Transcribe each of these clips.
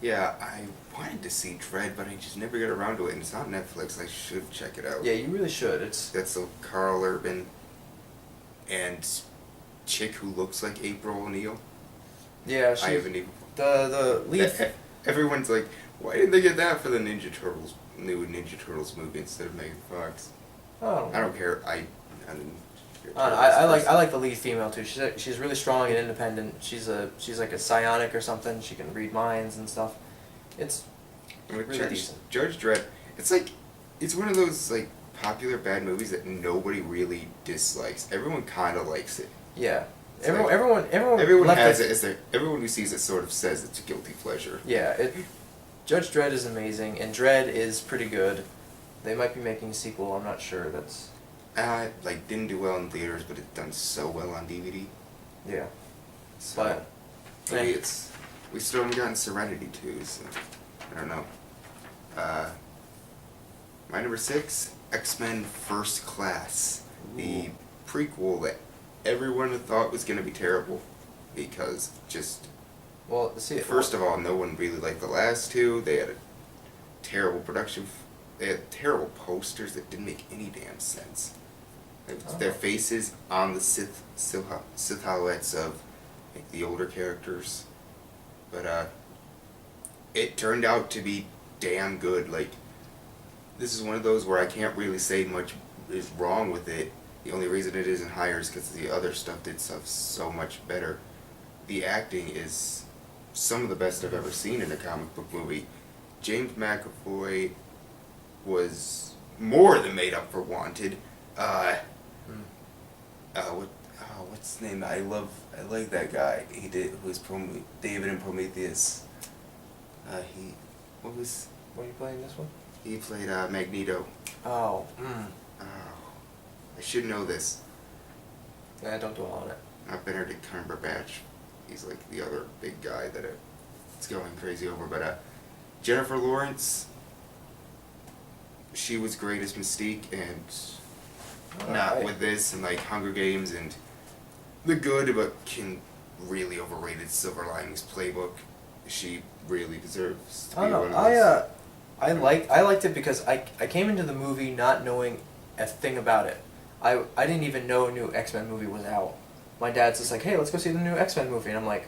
Yeah, I wanted to see Dread, but I just never get around to it, and it's on Netflix. I should check it out. Yeah, you really should. It's That's the Carl Urban and chick who looks like April O'Neil. yeah. I She haven't even. the lead. Everyone's like, why didn't they get that for the Ninja Turtles new Ninja Turtles movie instead of Megan Fox? Oh. I don't care. I didn't. I like the lead female too. She's really strong and independent. She's like a psionic or something. She can read minds and stuff. It's With really decent. Judge Dredd, it's like, it's one of those like popular bad movies that nobody really dislikes. Everyone kind of likes it. Yeah. It's Everyone left has it as their. Everyone who sees it sort of says it's a guilty pleasure. Yeah. Judge Dredd is amazing, and Dredd is pretty good. They might be making a sequel. I'm not sure. That's Like didn't do well in theaters, but it's done so well on DVD. yeah. So But maybe it's we still haven't gotten Serenity 2, so I don't know. My number 6, X-Men First Class, the prequel that everyone thought was gonna be terrible because just well, see. first of all, no one really liked the last two. They had a terrible production. They had terrible posters that didn't make any damn sense. Their faces on the Sith silhouettes of like, the older characters, but it turned out to be damn good. Like this is one of those where I can't really say much is wrong with it. The only reason it isn't higher is because the other stuff did stuff so much better. The acting is some of the best I've ever seen in a comic book movie. James McAvoy was more than made up for Wanted. What's his name? I like that guy. He did who's David in Prometheus. What What are you playing this one? he played Magneto. Oh. Oh, I should know this. Yeah, don't dwell on it. Not Benedict Cumberbatch. He's like the other big guy that it's going crazy over. But Jennifer Lawrence, she was great as Mystique, and not with this and like Hunger Games and the good but really overrated Silver Linings Playbook. She really deserves to be I don't one know. of those. I liked it because I came into the movie not knowing a thing about it. I didn't even know a new X-Men movie was out. My dad's just like, hey, let's go see the new X-Men movie, and I'm like,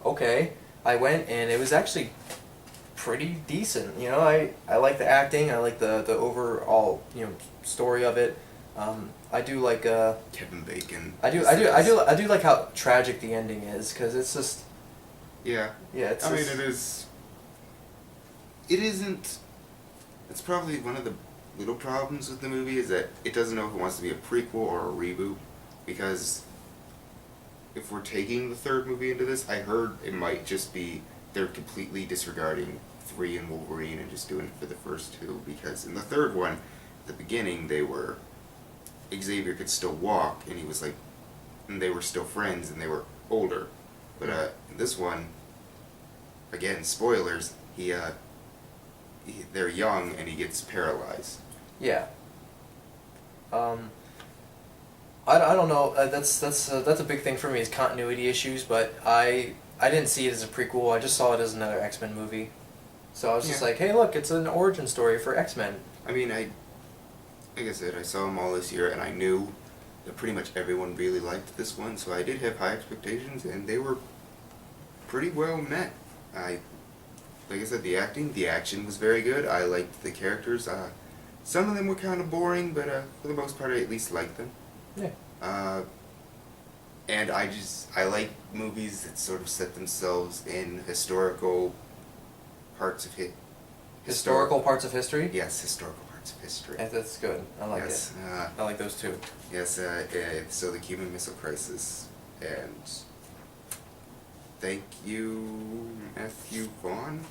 okay. I went, and it was actually pretty decent. You know, I like the acting. I like the overall story of it. I do like Kevin Bacon. I do like how tragic the ending is because it's just Yeah. it's. I mean, it is. It isn't. It's probably one of the little problems with the movie is that it doesn't know if it wants to be a prequel or a reboot, because if we're taking the third movie into this, I heard it might just be they're completely disregarding 3 and Wolverine and just doing it for the first two, because in the third one, at the beginning, Xavier could still walk, and he was like, and they were still friends, and they were older. But in this one, again, spoilers, they're young, and he gets paralyzed. Yeah. I don't know. That's a big thing for me is continuity issues. But I didn't see it as a prequel. I just saw it as another X-Men movie. So I was just like, hey, look, it's an origin story for X-Men. I mean, like I said, I saw them all this year, and I knew that pretty much everyone really liked this one, so I did have high expectations, and they were pretty well met. Like I said, the action was very good. I liked the characters. Some of them were kind of boring, but for the most part, I at least liked them. Yeah. And I like movies that sort of set themselves in historical parts of it. Historical parts of history? Yes, historical parts of history. Yeah, that's good. I like Yes, it. I like those too. Yes, so the Cuban Missile Crisis, and thank you, Matthew Vaughn.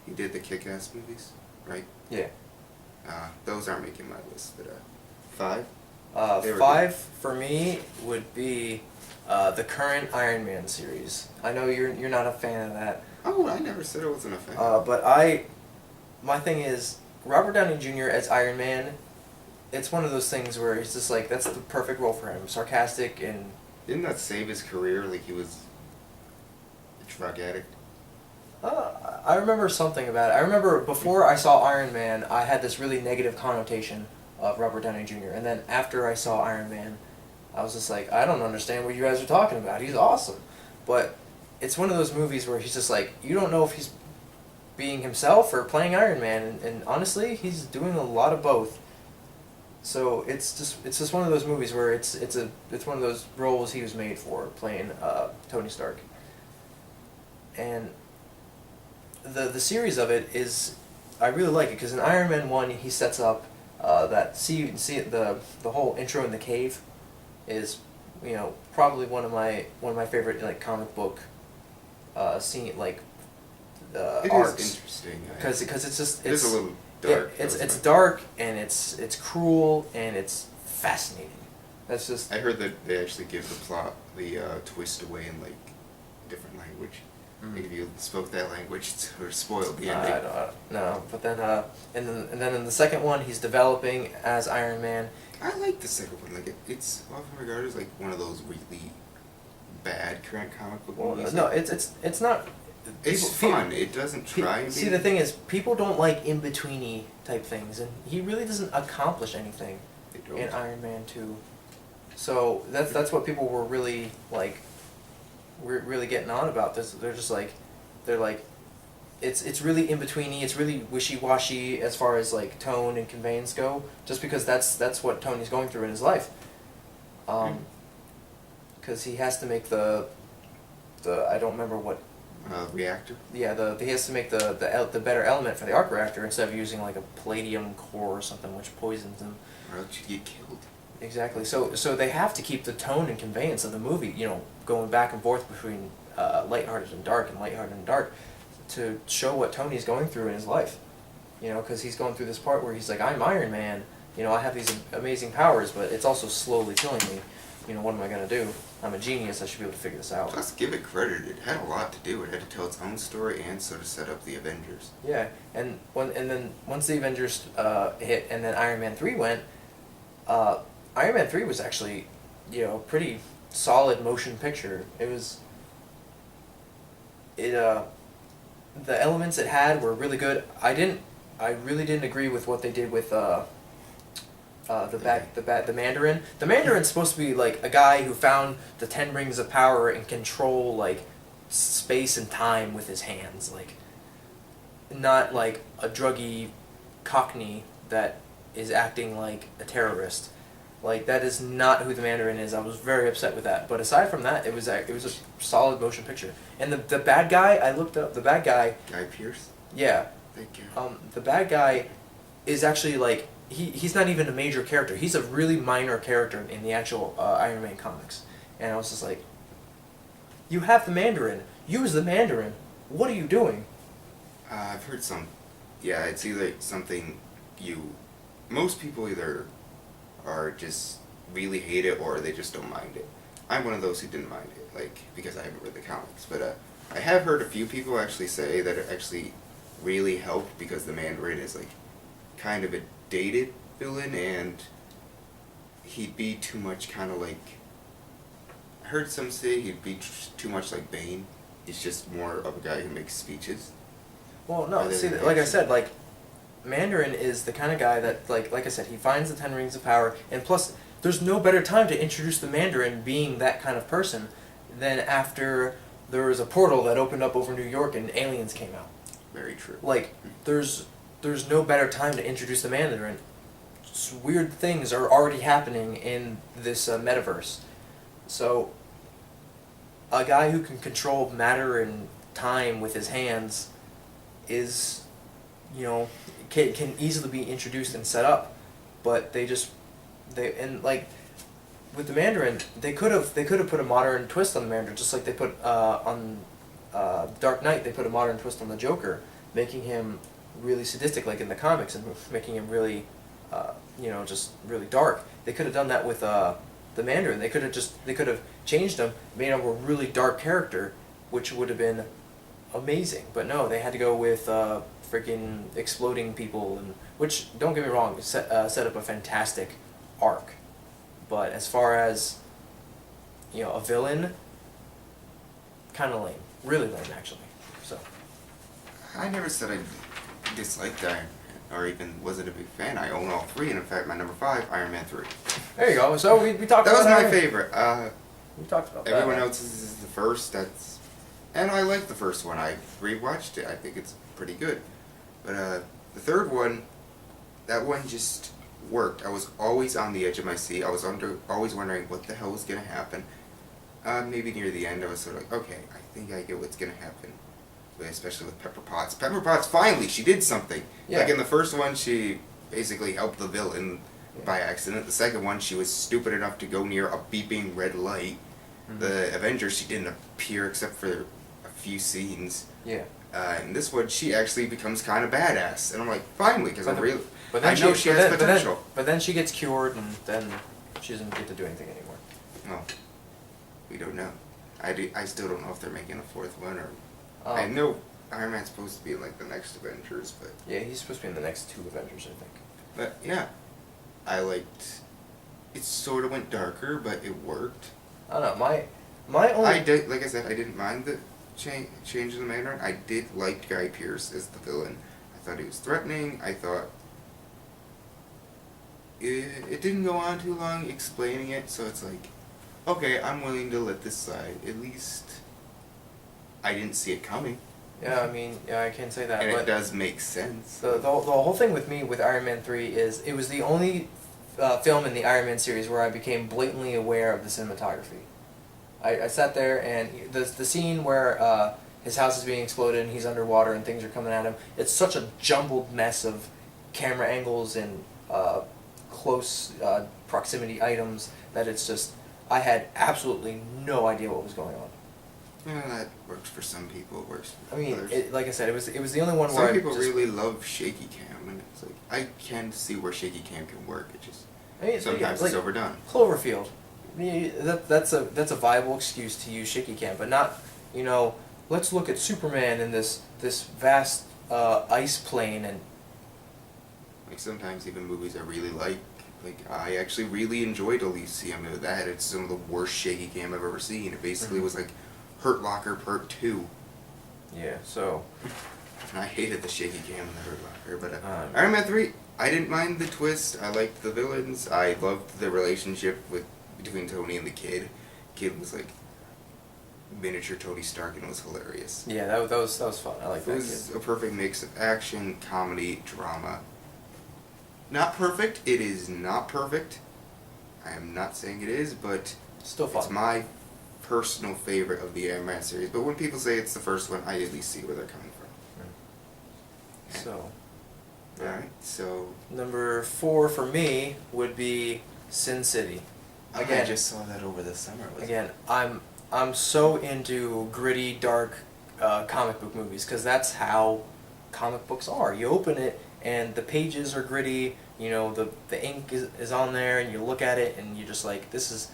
He did the Kick-Ass movies, right? Yeah. Those aren't making my list, but 5? 5 for me would be the current Iron Man series. I know you're not a fan of that. Oh, I never said I wasn't a fan. But my thing is Robert Downey Jr. as Iron Man. It's one of those things where he's just like, that's the perfect role for him. Sarcastic and. Didn't that save his career? Like he was a drug addict. I remember something about it. I remember before I saw Iron Man, I had this really negative connotation of Robert Downey Jr. And then after I saw Iron Man, I was just like, I don't understand what you guys are talking about. He's awesome. But it's one of those movies where he's just like, you don't know if he's being himself or playing Iron Man. And honestly, he's doing a lot of both. So it's just one of those movies where it's one of those roles he was made for, playing Tony Stark. And the series of it is, I really like it because in Iron Man 1 he sets up that the whole intro in the cave is, you know, probably one of my favorite like comic book scene like it arcs. is interesting Because it's just it is a little dark. It's dark and it's cruel and it's fascinating. That's just. I heard that they actually give the plot the twist away in like different language. Like if you spoke that language, it sort of spoiled the ending. I don't know, but then and then in the second one, he's developing as Iron Man. I like the second one. Like it's often regarded as like one of those really bad current comic book movies. No, it's not. It's fun. It doesn't try. And See, the thing is, people don't like in betweeny type things, and he really doesn't accomplish anything in Iron Man 2. So that's what people were really like. We're really getting on about this. They're just like, it's really in betweeny. It's really wishy washy as far as like tone and conveyance go. Just because that's what Tony's going through in his life. Because he has to make the I don't remember what. Reactor. Yeah, he has to make the better element for the arc reactor instead of using like a palladium core or something which poisons him. Or else you get killed. Exactly. So they have to keep the tone and conveyance of the movie, you know, going back and forth between lighthearted and dark and lighthearted and dark, to show what Tony's going through in his life. You know, because he's going through this part where he's like, I'm Iron Man. You know, I have these amazing powers, but it's also slowly killing me. You know, what am I gonna do? I'm a genius. I should be able to figure this out. Plus, give it credit. It had a lot to do. It had to tell its own story and sort of set up the Avengers. Yeah, and then once the Avengers hit, and then Iron Man 3 went. Iron Man 3 was actually, you know, pretty solid motion picture. It was. The elements it had were really good. I really didn't agree with what they did with the Mandarin. The Mandarin's supposed to be like a guy who found the 10 rings of power and control like space and time with his hands, like not like a druggy Cockney that is acting like a terrorist. Like that is not who the Mandarin is. I was very upset with that. But aside from that, it was a solid motion picture. And the bad guy, I looked up the bad guy. Guy Pearce. Yeah. Thank you. The bad guy is actually like he's not even a major character. He's a really minor character in the actual Iron Man comics. And I was just like, you have the Mandarin. Use the Mandarin. What are you doing? I've heard some. Yeah, it's either something most people either are just really hate it or they just don't mind it. I'm one of those who didn't mind it, like, because I haven't read the comics. But I have heard a few people actually say that it actually really helped because the Mandarin is like kind of a dated villain and he'd be too much kind of like, I heard some say he'd be too much like Bane. He's just more of a guy who makes speeches. Well, no, see, like I said, like, Mandarin is the kind of guy that, like I said, he finds the 10 rings of power, and plus, there's no better time to introduce the Mandarin being that kind of person than after there was a portal that opened up over New York and aliens came out. Very true. Like, there's no better time to introduce the Mandarin. Weird things are already happening in this metaverse. So, a guy who can control matter and time with his hands is, you know, can easily be introduced and set up, but and like with the Mandarin, they could have put a modern twist on the Mandarin, just like they put on Dark Knight. They put a modern twist on the Joker, making him really sadistic, like in the comics, and making him really, you know, just really dark. They could have done that with the Mandarin. They could have changed him, made him a really dark character, which would have been amazing. But no, they had to go with freaking exploding people, and which, don't get me wrong, set up a fantastic arc. But as far as, you know, a villain, kind of lame. Really lame, actually. So. I never said I disliked Iron Man or even wasn't a big fan. I own all three, and in fact, my number 5, Iron Man 3. There you go. So we talked That about was my Iron Man. favorite. We talked about Everyone that. else's is the first. And I like the first one. I rewatched it. I think it's pretty good. But the third one, that one just worked. I was always on the edge of my seat. I was always wondering what the hell was gonna happen. Maybe near the end, I was sort of like, okay, I think I get what's gonna happen. Especially with Pepper Potts. Pepper Potts, finally, she did something. Yeah. Like in the first one, she basically helped the villain by accident. The second one, she was stupid enough to go near a beeping red light. Mm-hmm. The Avengers, she didn't appear except for a few scenes. Yeah. In this one, she actually becomes kind of badass, and I'm like, finally, because I then know she has potential. But then she gets cured, and then she doesn't get to do anything anymore. Well, we don't know. I still don't know if they're making a fourth one, or I know Iron Man's supposed to be in like the next Avengers, but Yeah, he's supposed to be in the next 2 Avengers, I think. but yeah, I liked. It sort of went darker, but it worked. I don't know. My only. I did, like I said, I didn't mind the change in the Mandarin. I did like Guy Pearce as the villain. I thought he was threatening. I thought it didn't go on too long explaining it, so it's like, okay, I'm willing to let this slide. At least I didn't see it coming. Yeah, I mean, yeah, I can say that. And but it does make sense. the whole thing with me with Iron Man 3 is it was the only film in the Iron Man series where I became blatantly aware of the cinematography. I sat there and the scene where his house is being exploded and he's underwater and things are coming at him, it's such a jumbled mess of camera angles and close proximity items that it's just, I had absolutely no idea what was going on. Yeah, that works for some people. It works for I mean, others. like I said, it was the only one Some where people I just, really love shaky cam, and it's like I can see where shaky cam can work. It just I mean, sometimes like, it's overdone. Cloverfield. That's a viable excuse to use shaky cam, but not, let's look at Superman in this vast ice plane and Like sometimes even movies I really like I actually really enjoyed Elysium. That had some of the worst shaky cam I've ever seen. It basically was like Hurt Locker Part 2. yeah. So And I hated the shaky cam in the Hurt Locker, but Iron Man 3, I didn't mind the twist. I liked the villains. I loved the relationship between Tony and the kid. Kid was like miniature Tony Stark, and it was hilarious. yeah, that was fun. I like It that was kid. a perfect mix of action, comedy, drama. Not perfect. It is not perfect. I am not saying it is, but Still fun. it's my personal favorite of the Iron Man series. But when people say it's the first one, I at least see where they're coming from. So Alright, so number 4 for me would be Sin City. I just saw that over the summer. Again, I'm so into gritty, dark comic book movies because that's how comic books are. You open it and the pages are gritty. The ink is on there, and you look at it and you're just like, this is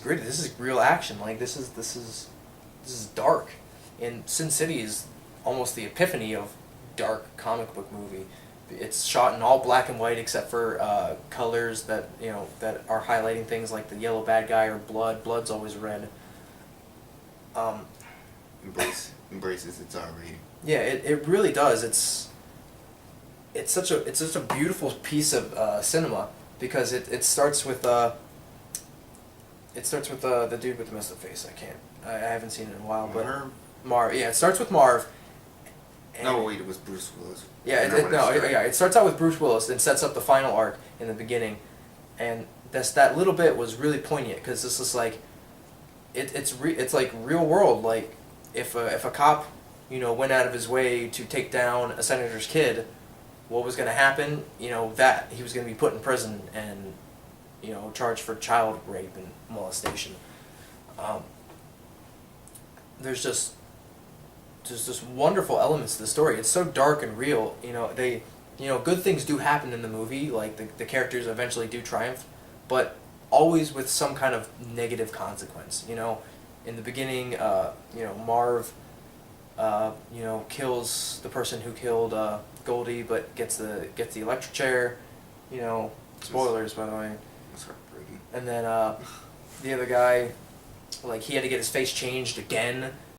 gritty. This is real action. Like this is dark. And Sin City is almost the epiphany of dark comic book movie. It's shot in all black and white except for colors that that are highlighting things like the yellow bad guy or blood. Blood's always red. Embraces its R rating. Yeah, it really does. It's such a beautiful piece of cinema because it starts with the dude with the messed up face. I haven't seen it in a while, but Marv. Yeah, it starts with Marv. No, wait, it was Bruce Willis. Yeah, it starts out with Bruce Willis and sets up the final arc in the beginning, and that little bit was really poignant because this is like, it's like real world. Like if a cop went out of his way to take down a senator's kid, what was going to happen? That he was going to be put in prison and charged for child rape and molestation. There's just wonderful elements to the story. It's so dark and real. Good things do happen in the movie. Like the characters eventually do triumph, but always with some kind of negative consequence. In the beginning, Marv, kills the person who killed Goldie, but gets the electric chair. Spoilers, by the way. That's heartbreaking. And then the other guy, like he had to get his face changed again